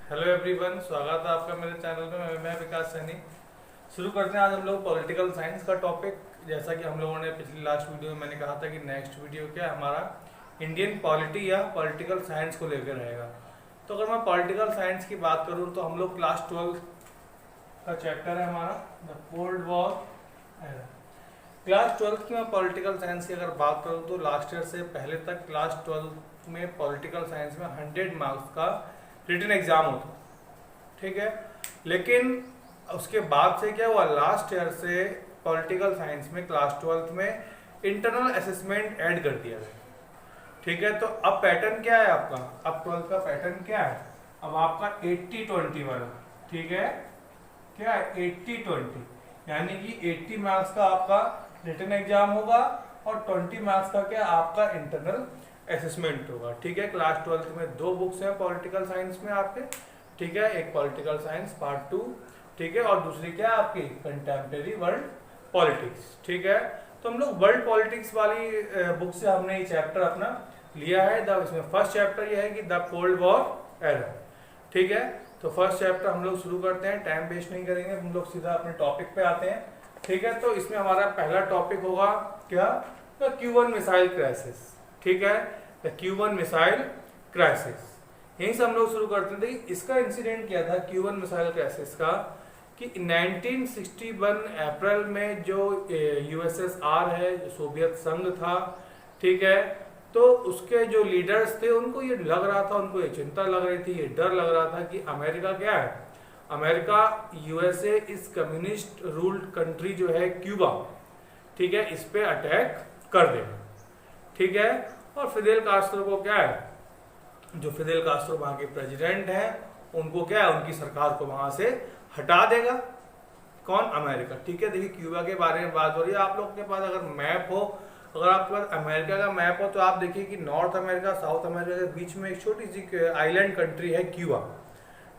Hello everyone, स्वागत है आपका मेरे चैनल पे। मैं विकास सैनी। शुरू करते हैं आज हम लोग पॉलिटिकल साइंस का टॉपिक। जैसा कि हम लोगों ने पिछली लास्ट वीडियो में मैंने कहा था कि नेक्स्ट वीडियो क्या है हमारा इंडियन पॉलिटी या पॉलिटिकल साइंस को लेकर रहेगा। तो अगर मैं पॉलिटिकल साइंस की बात करूँ तो हम लोग क्लास 12 का चैप्टर है हमारा the cold war era. Class 12 की मैं पॉलिटिकल साइंस की अगर बात करूँ तो लास्ट ईयर से पहले तक क्लास 12 में पॉलिटिकल साइंस में 100 मार्क्स का रिटन एग्जाम होता, ठीक है। लेकिन उसके बाद से क्या हुआ, लास्ट ईयर से पॉलिटिकल साइंस में क्लास 12 में इंटरनल असेसमेंट ऐड कर दिया गया, ठीक है। तो अब पैटर्न क्या है आपका, अब 12 का पैटर्न क्या है, अब आपका 80-20 वाला, ठीक है। क्या है 80-20, यानी कि 80 मार्क्स का आपका रिटन एग्जाम होगा और 20 मार्क्स का क्या आपका इंटरनल असेसमेंट होगा, ठीक है। क्लास 12 में दो बुक्स हैं पॉलिटिकल साइंस में आपके, ठीक है। एक पॉलिटिकल साइंस पार्ट 2, ठीक है, और दूसरी क्या है आपकी कंटेम्प्रेरी वर्ल्ड पॉलिटिक्स, ठीक है। तो हम लोग वर्ल्ड पॉलिटिक्स वाली बुक से हमने ये चैप्टर अपना लिया है। इसमें फर्स्ट चैप्टर ये है कि द कोल्ड वॉर एरा, ठीक है। तो फर्स्ट चैप्टर हम लोग शुरू करते हैं, टाइम वेस्ट नहीं करेंगे, हम लोग सीधा अपने टॉपिक पे आते हैं, ठीक है। तो इसमें हमारा पहला टॉपिक होगा क्या, द Q1 मिसाइल क्राइसिस, ठीक है। द Q1 मिसाइल क्राइसिस, यहीं से हम लोग शुरू करते थे। इसका इंसिडेंट क्या था Q1 मिसाइल क्राइसिस का, कि 1961 अप्रैल में जो USSR है, जो सोवियत संघ था, ठीक है, तो उसके जो लीडर्स थे उनको ये लग रहा था, उनको ये चिंता लग रही थी, ये डर लग रहा था कि अमेरिका क्या है, अमेरिका USA इस कम्युनिस्ट रूल्ड कंट्री जो है क्यूबा, ठीक है, इस पे अटैक कर देगा, ठीक है। और फिदेल कास्ट्रो को क्या है, जो फिदेल कास्ट्रो वहां के प्रेसिडेंट हैं, उनको क्या है, उनकी सरकार को वहां से हटा देगा। कौन, अमेरिका, ठीक है। देखिए क्यूबा के बारे में बात हो रही है, आप लोग के पास अगर मैप हो, अगर आपके पास अमेरिका का मैप हो तो आप देखिए कि नॉर्थ अमेरिका साउथ अमेरिका के बीच में एक छोटी सी आइलैंड कंट्री है क्यूबा,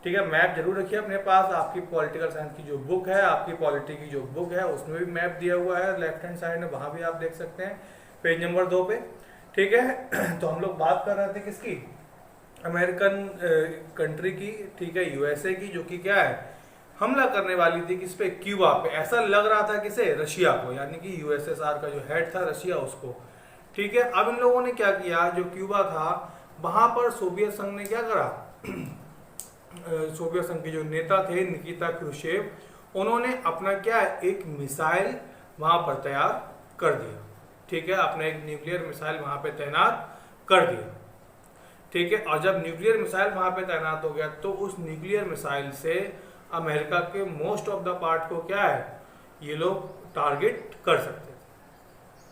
ठीक है। मैप जरूर रखिए अपने पास। आपकी पॉलिटिकल साइंस की जो बुक है, आपकी पॉलिटी की जो बुक है, उसमें भी मैप दिया हुआ है लेफ्ट हैंड साइड में, वहां भी आप देख सकते हैं पेज नंबर 2 पे, ठीक है। तो हम लोग बात कर रहे थे किसकी, अमेरिकन कंट्री की, ठीक है, USA की, जो कि क्या है, हमला करने वाली थी किस पे, क्यूबा पे। ऐसा लग रहा था किसे, रशिया को, यानी कि USSR का जो हेड था रशिया, उसको, ठीक है। अब इन लोगों ने क्या किया, जो क्यूबा था वहां पर सोवियत संघ ने क्या करा सोवियत संघ के जो नेता थे निकिता क्रुश्चेव, उन्होंने अपना क्या एक मिसाइल वहां पर तैयार कर दिया, ठीक है। अपना एक न्यूक्लियर मिसाइल वहां पे तैनात कर दिया, ठीक है। और जब न्यूक्लियर मिसाइल वहां पे तैनात हो गया तो उस न्यूक्लियर मिसाइल से अमेरिका के मोस्ट ऑफ द पार्ट को क्या है, ये लोग टारगेट कर सकते थे,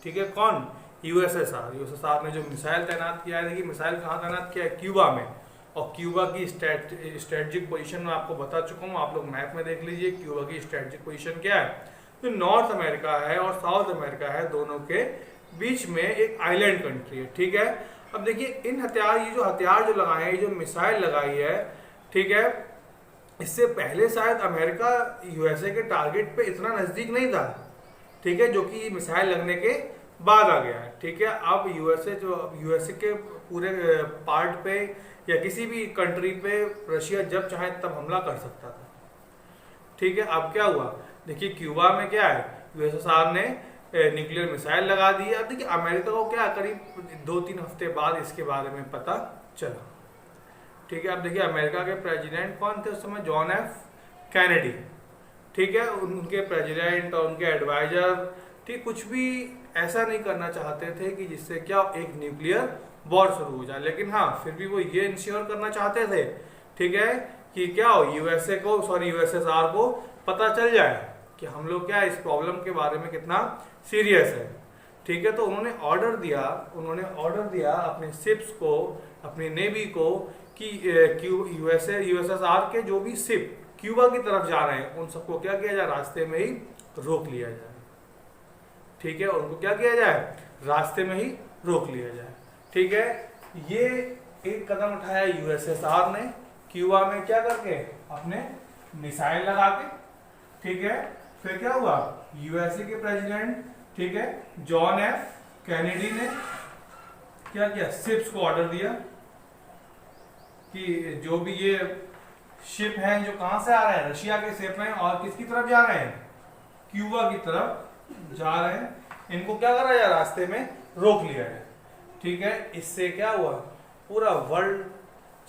ठीक है। कौन, USSR ने जो मिसाइल तैनात किया है, देखिए मिसाइल कहाँ तैनात किया है, क्यूबा में। और क्यूबा की स्ट्रेटेजिक पोजीशन मैं आपको बता चुका हूँ, आप लोग मैप में देख लीजिए क्यूबा की स्ट्रेटेजिक पोजीशन क्या है। तो नॉर्थ अमेरिका है और साउथ अमेरिका है, दोनों के बीच में एक आइलैंड कंट्री है, ठीक है। अब देखिए इन ये जो हथियार जो लगाए हैं, जो मिसाइल लगाई है, ठीक है, इससे पहले शायद अमेरिका USA के टारगेट पे इतना नजदीक नहीं था, ठीक है, जो कि मिसाइल लगने के बाद आ गया है, ठीक है। अब USA के पूरे पार्ट पे या किसी भी कंट्री पे रशिया जब चाहे तब हमला कर सकता था, ठीक है। अब क्या हुआ, देखिए क्यूबा में क्या है, USSR ने न्यूक्लियर मिसाइल लगा दी है। अब देखिए अमेरिका को क्या करीब 2-3 हफ्ते बाद इसके बारे में पता चला, ठीक है। अब देखिए अमेरिका के प्रेसिडेंट कौन थे उस समय, जॉन F कैनेडी, ठीक है। उनके प्रेसिडेंट और उनके एडवाइजर, ठीक, कुछ भी ऐसा नहीं करना चाहते थे कि जिससे क्या एक न्यूक्लियर वॉर शुरू हो जाए। लेकिन हाँ, फिर भी वो ये इंश्योर करना चाहते थे, ठीक है, कि क्या हो, USSR को पता चल जाए कि हम लोग क्या इस प्रॉब्लम के बारे में कितना सीरियस है, ठीक है। तो उन्होंने ऑर्डर दिया अपने शिप्स को, अपनी नेवी को, कि USSR के जो भी शिप क्यूबा की तरफ जा रहे हैं उन सबको क्या किया जाए, रास्ते में ही रोक लिया जाए, ठीक है। उनको क्या किया जाए, रास्ते में ही रोक लिया जाए, ठीक है। ये एक कदम उठाया USSR ने क्यूबा में, क्या करके, अपने मिसाइल लगा के, ठीक है। फिर क्या हुआ, USA के प्रेसिडेंट, ठीक है, जॉन F कैनेडी ने क्या किया, शिप्स को ऑर्डर दिया कि जो भी ये शिप हैं जो कहां से आ रहे हैं, रशिया के शिप हैं और किसकी तरफ जा रहे हैं, क्यूबा की तरफ जा रहे हैं। इनको क्या करा जाए, रास्ते में रोक लिया जाए। ठीक है, इससे क्या हुआ, पूरा वर्ल्ड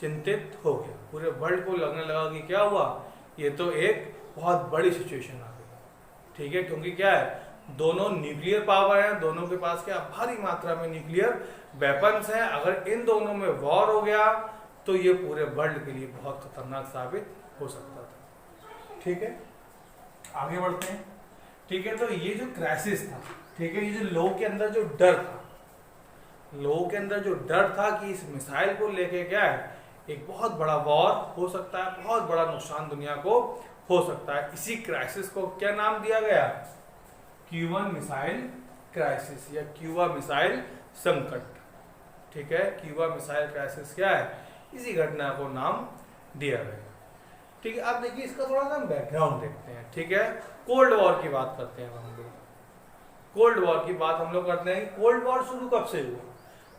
चिंतित हो गया, पूरे वर्ल्ड को लगने लगा कि क्या हुआ, ये तो एक बहुत बड़ी सिचुएशन आ गई। ठीक है, क्योंकि क्या है, दोनों न्यूक्लियर पावर हैं, दोनों के पास क्या भारी मात्रा में न्यूक्लियर वेपन्स हैं। अगर इन दोनों में वॉर हो गया तो ये पूरे वर्ल्ड के लिए बहुत खतरनाक साबित हो सकता था। ठीक है, आगे बढ़ते हैं। ठीक है, तो ये जो क्राइसिस था, ठीक है, ये जो लोगों के अंदर जो डर था, लोगों के अंदर जो डर था कि इस मिसाइल को लेके क्या है, एक बहुत बड़ा वॉर हो सकता है, बहुत बड़ा नुकसान दुनिया को हो सकता है। इसी क्राइसिस को क्या नाम दिया गया, क्यूबन मिसाइल क्राइसिस या क्यूबा मिसाइल संकट। ठीक है, क्यूबा मिसाइल क्राइसिस क्या है, इसी घटना को नाम दिया गया। ठीक है, अब देखिए इसका थोड़ा सा बैकग्राउंड देखते हैं। ठीक है, कोल्ड वॉर की बात करते हैं हम लोग। कोल्ड वॉर की बात हम लोग करते हैं कि कोल्ड वॉर शुरू कब से हुआ।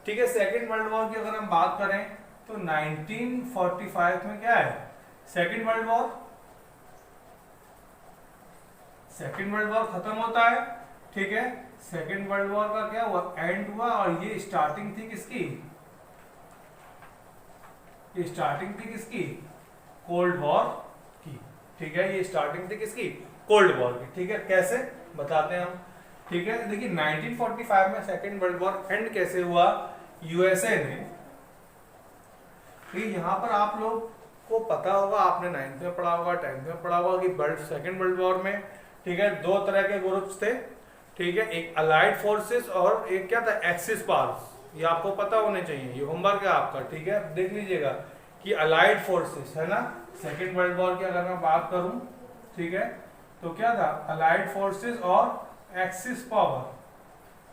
ठीक है, सेकेंड वर्ल्ड वॉर की अगर हम बात करें तो 1945 में क्या है, second world war, second world war खत्म होता है। ठीक है, सेकेंड वर्ल्ड वॉर का क्या हुआ, एंड हुआ, और ये स्टार्टिंग थी किसकी, ये स्टार्टिंग थी किसकी, कोल्ड वॉर की। ठीक है, ये स्टार्टिंग थी किसकी, कोल्ड वॉर की। ठीक है, कैसे बताते हैं हम। ठीक है, देखिए 1945 में सेकेंड वर्ल्ड वॉर एंड कैसे हुआ, यूएसए ने, यहाँ पर आप लोग को पता होगा, आपने 9th में पढ़ा होगा, 10th में पढ़ा होगा कि सेकेंड वर्ल्ड वॉर में, ठीक है, दो तरह के ग्रुप्स थे। ठीक है, एक अलाइड फोर्सेस और एक क्या था, एक्सिस पावर्स। ये आपको पता होने चाहिए, ये होमवर्क है आपका। ठीक है, देख लीजिएगा कि अलाइड फोर्सेस है ना, सेकेंड वर्ल्ड वॉर की अगर मैं बात करूं, ठीक है, तो क्या था, अलाइड फोर्सेस और एक्सिस पावर।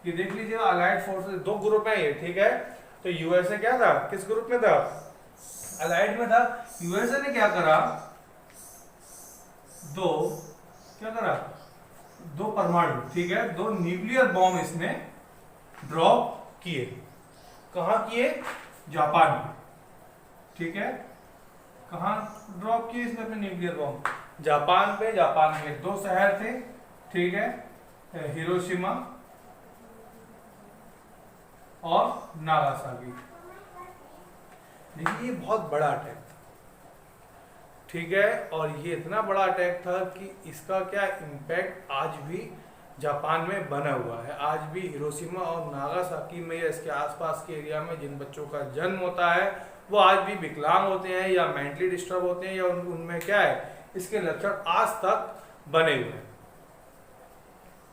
ये देख लीजिएगा, अलाइड फोर्सेस दो ग्रुप है ये। ठीक है, तो यूएसए क्या था, किस ग्रुप में था, अलाइड में था। यूएसए ने क्या करा, दो परमाणु, ठीक है, दो न्यूक्लियर बॉम्ब इसने ड्रॉप किए। कहां किए, जापान में। ठीक है, कहां ड्रॉप किए इसने अपने न्यूक्लियर बॉम्ब, जापान पे। जापान में दो शहर थे, ठीक है, हिरोशिमा और नागासाकी। देखिए ये बहुत बड़ा अटैक था। ठीक है, और ये इतना बड़ा अटैक था कि इसका क्या इम्पैक्ट आज भी जापान में बना हुआ है। आज भी हिरोशिमा और नागासाकी में या इसके आसपास के एरिया में जिन बच्चों का जन्म होता है वो आज भी विकलांग होते हैं या मेंटली डिस्टर्ब होते हैं, या उनमें क्या है, इसके लक्षण आज तक बने हुए हैं।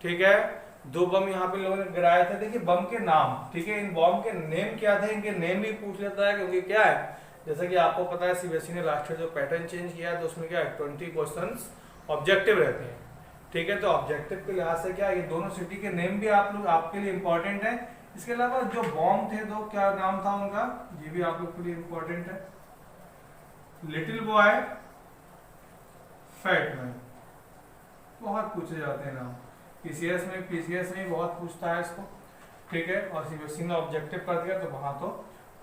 ठीक है, दो बम यहाँ पे लोगों ने गिराए थे। देखिए बम के नाम, ठीक है, इन बम के नेम क्या थे, इनके नेम भी पूछ लेता है, क्योंकि क्या है, जैसा कि आपको पता है सीबीएसई ने लास्ट ईयर जो पैटर्न चेंज किया है तो उसमें क्या है, 20 क्वेश्चंस ऑब्जेक्टिव रहते हैं। ठीक है, तो ऑब्जेक्टिव के लिहाज से क्या, ये दोनों सिटी के नेम भी आप लोग आपके लिए इंपॉर्टेंट है। इसके अलावा जो बॉम्ब थे दो, क्या नाम था उनका, ये भी आप लोग के लिए इंपॉर्टेंट है। लिटिल बॉय, फैट मैन, बहुत पूछे जाते हैं नाम, पीसीएस में बहुत पूछता है इसको। ठीक है, और सीबीएसई ने ऑब्जेक्टिव कर दिया तो वहां तो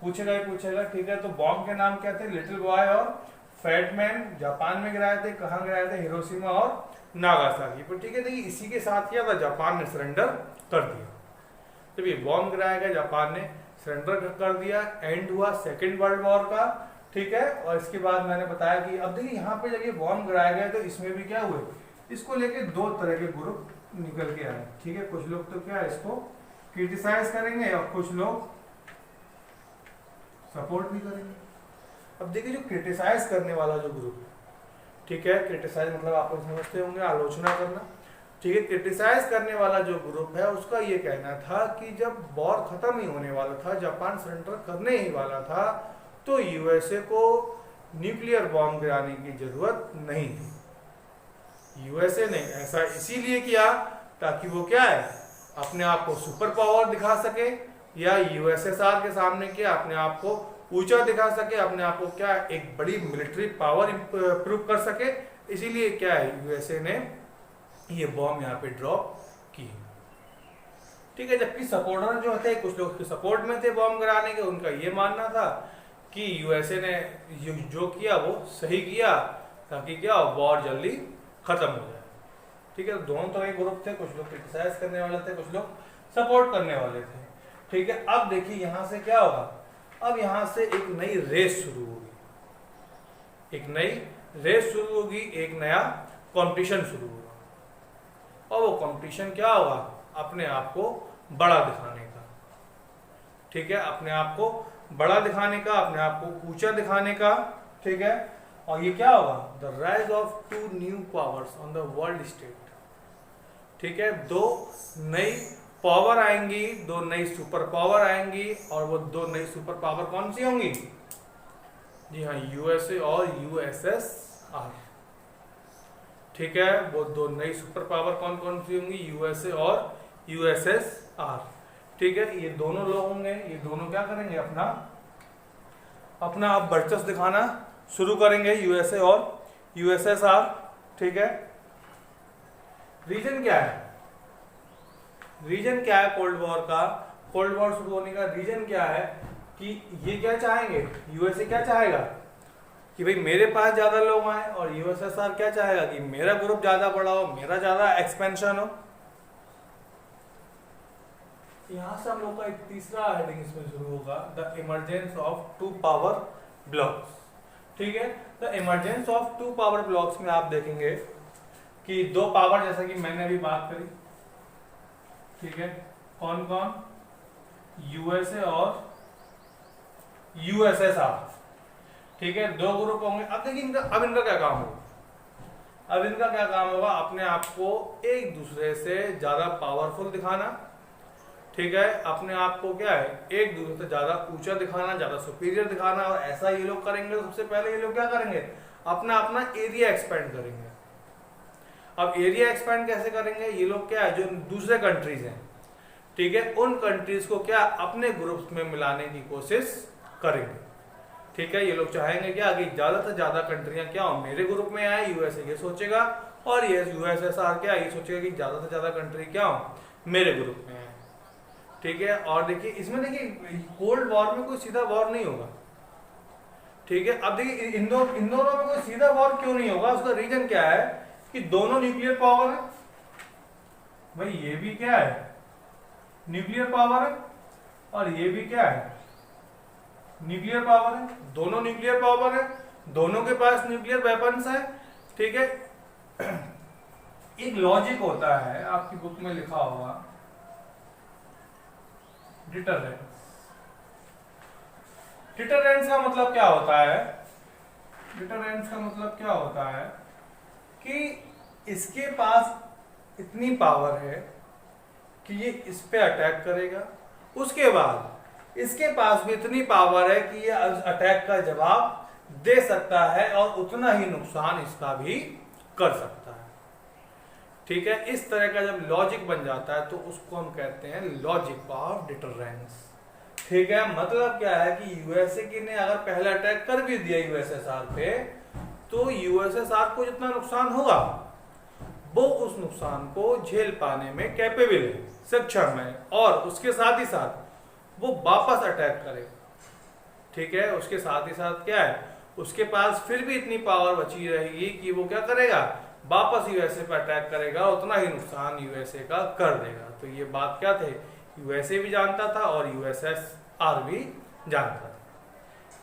पूछेगा ही पूछेगा। ठीक है, तो बॉम्ब के नाम क्या थे, लिटिल बॉय और फैट मैन। जापान में गिराए थे, कहाँ गिराए थे, हिरोशिमा और नागासाकी पर। ठीक है, देखिए इसी के साथ क्या था, जापान ने सरेंडर कर दिया। जब ये बॉम्ब गिराया गया, जापान ने सरेंडर कर दिया, एंड हुआ सेकेंड वर्ल्ड वॉर का। ठीक है, और इसके बाद मैंने बताया कि अब देखिए यहाँ पे जब ये बॉम्ब गिराया गया तो इसमें भी क्या हुए, इसको लेके दो तरह के ग्रुप निकल के आए। ठीक है, कुछ लोग तो क्या इसको क्रिटिसाइज करेंगे और कुछ लोग सपोर्ट भी करेंगे। अब देखिए जो क्रिटिसाइज करने वाला जो ग्रुप, ठीक है, क्रिटिसाइज मतलब आप लोग समझते होंगे आलोचना करना। ठीक है, क्रिटिसाइज करने वाला जो ग्रुप है उसका ये कहना था कि जब वॉर खत्म ही होने वाला था, जापान सरेंडर करने ही वाला था, तो यूएसए को न्यूक्लियर बॉम्ब गिराने की जरूरत नहीं थी। यूएसए ने ऐसा इसीलिए किया ताकि वो क्या है, अपने आप को सुपर पावर दिखा सके, या यूएसएसआर के सामने क्या अपने आप को ऊंचा दिखा सके, अपने आप को क्या एक बड़ी मिलिट्री पावर प्रूव कर सके। इसीलिए क्या है, यूएसए ने ये बॉम्ब यहाँ पे ड्रॉप की। ठीक है, जबकि सपोर्टर जो थे, कुछ लोग के सपोर्ट में थे बॉम्ब गिराने के, उनका ये मानना था कि यूएसए ने जो किया वो सही किया, ताकि क्या वॉर जल्दी खत्म हो जाए। ठीक है, दोनों तरह के ग्रुप थे, कुछ लोग क्रिटिसाइज करने वाले थे, कुछ लोग सपोर्ट करने वाले थे। ठीक है, अब देखिए यहाँ से क्या होगा, अब यहाँ से एक नई रेस शुरू होगी, एक नई रेस शुरू होगी, एक नया कंपटीशन शुरू होगा। और वो कंपटीशन क्या होगा, अपने आप को बड़ा दिखाने का। ठीक है, अपने आप को बड़ा दिखाने का, अपने आप को ऊंचा दिखाने का। ठीक है, और ये क्या होगा, the rise of two new powers on the world state. ठीक है, दो नई पावर आएंगी, दो नई सुपर पावर आएंगी, और वो दो नई सुपर पावर कौन सी होंगी, जी हाँ, यूएसए और यूएसएसआर। ठीक है, वो दो नई सुपर पावर कौन कौन सी होंगी, यूएसए और यूएसएसआर। ठीक है, ये दोनों लोग होंगे, ये दोनों क्या करेंगे, अपना अपना अब वर्चस्व दिखाना शुरू करेंगे, यूएसए और यूएसएसआर। ठीक है, रीजन क्या है, रीजन क्या है कोल्ड वॉर का, कोल्ड वॉर शुरू होने का रीजन क्या है, कि ये क्या चाहेंगे, यूएसए क्या चाहेगा कि भाई मेरे पास ज्यादा लोग आए, और यूएसएसआर क्या चाहेगा कि मेरा ग्रुप ज्यादा बड़ा हो, मेरा ज्यादा एक्सपेंशन हो। यहां से हम लोग का एक तीसरा हेडिंग इसमें शुरू होगा, the emergence of two power blocs. ठीक है, the emergence of two power blocs में आप देखेंगे कि दो पावर, जैसा कि मैंने अभी बात करी, ठीक है, कौन कौन, यूएसए और यूएसएसआर। ठीक है, दो ग्रुप होंगे। अब देखिए इनका क्या काम होगा, अब इनका क्या काम होगा, अपने आप को एक दूसरे से ज्यादा पावरफुल दिखाना। ठीक है, अपने आप को क्या है, एक दूसरे से ज्यादा ऊंचा दिखाना, ज्यादा सुपीरियर दिखाना। और ऐसा ये लोग करेंगे, सबसे पहले ये लोग क्या करेंगे, अपना अपना एरिया एक्सपेंड करेंगे। अब एरिया एक्सपेंड कैसे करेंगे, ये लोग क्या है, जो दूसरे कंट्रीज हैं, ठीक है, उन कंट्रीज को क्या अपने ग्रुप्स में मिलाने की कोशिश करेंगे। ठीक है, ये लोग चाहेंगे क्या कि ज्यादा से ज्यादा कंट्रियां क्या हो, मेरे ग्रुप में आए, यूएसए ये सोचेगा, और ये यूएसएसआर क्या ये सोचेगा कि ज्यादा से ज्यादा कंट्री क्या हो, मेरे ग्रुप में आए। ठीक है, और देखिए इसमें देखिए कोल्ड वॉर में कोई सीधा वॉर नहीं होगा। ठीक है, अब देखिए इन दोनों में कोई सीधा वॉर क्यों नहीं होगा, उसका रीजन क्या है कि दोनों न्यूक्लियर पावर है। भाई ये भी क्या है, न्यूक्लियर पावर है, और ये भी क्या है, न्यूक्लियर पावर है। दोनों न्यूक्लियर पावर है, दोनों के पास न्यूक्लियर वेपन्स है। ठीक है, एक लॉजिक होता है, आपकी बुक में लिखा होगा, डिटरेंस। डिटरेंस का मतलब क्या होता है, डिटरेंस का मतलब क्या होता है कि इसके पास इतनी पावर है कि ये इस पे अटैक करेगा, उसके बाद इसके पास भी इतनी पावर है कि ये अटैक का जवाब दे सकता है और उतना ही नुकसान इसका भी कर सकता है। ठीक है, इस तरह का जब लॉजिक बन जाता है तो उसको हम कहते हैं लॉजिक ऑफ डिटरेंस। ठीक है, मतलब क्या है कि यूएसए की ने अगर पहला अटैक कर भी दिया यूएसएसआर पे, तो यूएसएसआर को जितना नुकसान होगा वो उस नुकसान को झेल पाने में कैपेबल है, सक्षम है, और उसके साथ ही साथ वो वापस अटैक करेगा। ठीक है, उसके साथ ही साथ क्या है, उसके पास फिर भी इतनी पावर बची रहेगी कि वो क्या करेगा, वापस यूएसए पर अटैक करेगा, उतना ही नुकसान यूएसए का कर देगा। तो ये बात क्या थे, यूएसए भी जानता था और यूएसएसआर भी जानता था।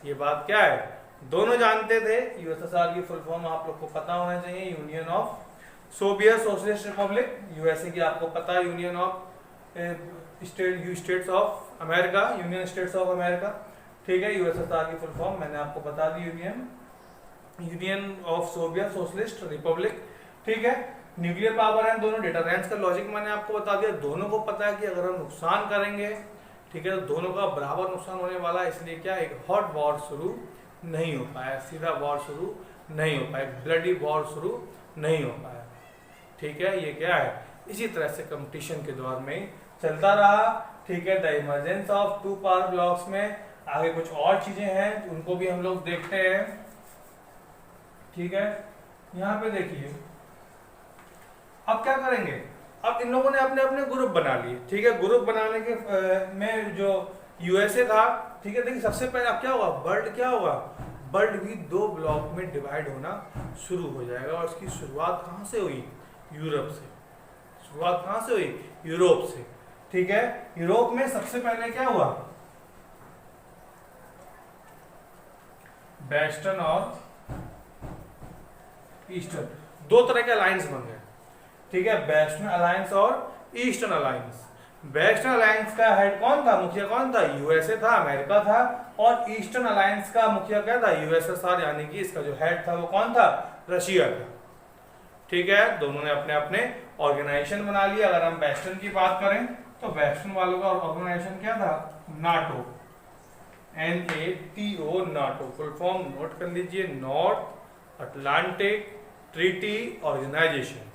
ये बात क्या है, दोनों जानते थे। यूएसएसआर की फुल फॉर्म आप लोग को पता होना चाहिए, Union of Soviet Socialist Republic. USA की आपको पता है, Union of States of America, Union States of America. ठीक है, यूएसएसआर की फुल फॉर्म मैंने आपको बता दी, Union of Soviet Socialist Republic. ठीक है, न्यूक्लियर पावर है दोनों। डिटरेंस का लॉजिक मैंने आपको बता दिया, दोनों को पता है कि अगर हम नुकसान करेंगे, ठीक है, तो दोनों का बराबर नुकसान होने वाला है। इसलिए क्या एक हॉट वॉर शुरू नहीं हो पाया, सीधा वॉर शुरू नहीं हो पाया, ब्लडी वॉर शुरू नहीं हो पाया। ठीक है, ये क्या है, इसी तरह से कंपटीशन के दौर में चलता रहा। ठीक है, the emergence of two power blocs में आगे कुछ और चीजें हैं, उनको भी हम लोग देखते हैं। ठीक है, यहाँ पे देखिए अब क्या करेंगे, अब इन लोगों ने अपने अपने ग्रुप बना लिए। ठीक है, ग्रुप बनाने के में जो यूएसए था ठीक है, देखिए सबसे पहले अब क्या होगा, वर्ल्ड क्या होगा, वर्ल्ड भी 2 ब्लॉक में डिवाइड होना शुरू हो जाएगा। और इसकी शुरुआत कहाँ से हुई, यूरोप से। शुरुआत कहाँ से हुई, यूरोप से। ठीक है, यूरोप में सबसे पहले क्या हुआ, वेस्टर्न और ईस्टर्न, 2 तरह के अलायंस बन गए। ठीक है, वेस्टर्न अलायंस और ईस्टर्न अलायंस। वेस्टर्न अलायंस का हेड कौन था, मुखिया कौन था, यूएसए था, अमेरिका था। और ईस्टर्न अलायंस का मुखिया क्या था, यूएसएसआर, यानी कि इसका जो हेड था वो कौन था, रशिया था। ठीक है, दोनों ने अपने अपने ऑर्गेनाइजेशन बना लिया। अगर हम वेस्टर्न की बात करें तो वेस्टर्न वालों का ऑर्गेनाइजेशन क्या था, NATO, NATO, NATO. Full form note कर लीजिए, नॉर्थ अटलांटिक ट्रीटी ऑर्गेनाइजेशन।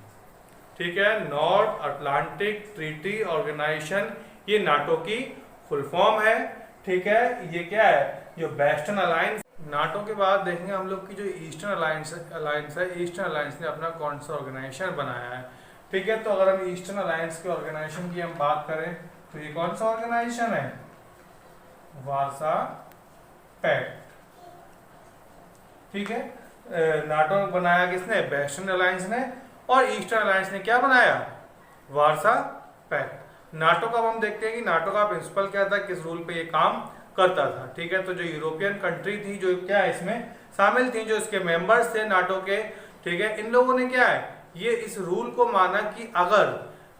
ठीक है, नॉर्थ अटलांटिक ट्रीटी ऑर्गेनाइजेशन, ये नाटो की फुल फॉर्म है। ठीक है, ये क्या है, जो वेस्टर्न अलायंस। नाटो के बाद देखेंगे हम लोग की जो ईस्टर्न अलायंस है, ईस्टर्न अलायंस ने अपना कौन सा ऑर्गेनाइजेशन बनाया है। ठीक है, तो अगर हम ईस्टर्न अलायंस के ऑर्गेनाइजेशन की हम बात करें तो ये कौन सा ऑर्गेनाइजेशन है, वार्सा पैक्ट। ठीक है, नाटो बनाया किसने, वेस्टर्न अलायंस ने, और ईस्टर्न अलायंस ने क्या बनाया, वार्सा पैक्ट। नाटो का हम देखते हैं कि नाटो का प्रिंसिपल क्या था, किस रूल पे ये काम करता था। ठीक है, तो जो यूरोपियन कंट्री थी, जो क्या है इसमें शामिल थी, जो इसके मेंबर्स थे नाटो के, ठीक है, इन लोगों ने क्या है, ये इस रूल को माना कि अगर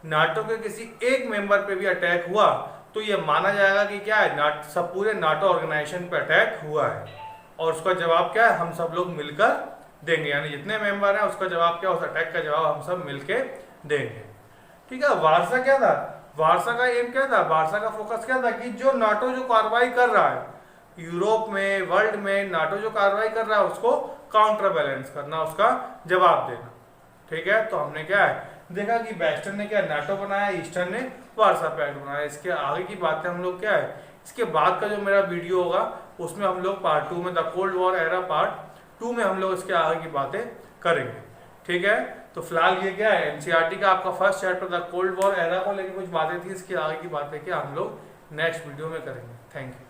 नाटो के किसी एक मेंबर पे भी अटैक हुआ तो ये माना जाएगा कि क्या है, सब पूरे नाटो ऑर्गेनाइजेशन पे अटैक हुआ है, और उसका जवाब क्या है, हम सब लोग मिलकर देंगे। यानी जितने मेंबर हैं उसका जवाब क्या, उस अटैक का जवाब हम सब मिलके देंगे। ठीक है, वार्सा क्या था, वार्सा का एम क्या था, वार्सा का फोकस क्या था कि जो नाटो जो कार्रवाई कर रहा है यूरोप में, वर्ल्ड में, नाटो जो कार्रवाई कर रहा है उसको काउंटर बैलेंस करना, उसका जवाब देना। ठीक है, तो हमने क्या है देखा कि वेस्टर्न ने क्या नाटो बनाया, ईस्टर्न ने वार्सा पैक्ट बनाया। इसके आगे की बातें हम लोग क्या है, इसके बाद का जो मेरा वीडियो होगा उसमें हम लोग पार्ट 2 में, the cold war era part 2 में हम लोग इसके आगे की बातें करेंगे। ठीक है, तो फिलहाल ये क्या है, एनसीईआरटी का आपका first chapter the cold war era को लेकर कुछ बातें थी, इसकी आगे की बातें क्या हम लोग नेक्स्ट वीडियो में करेंगे। Thank you.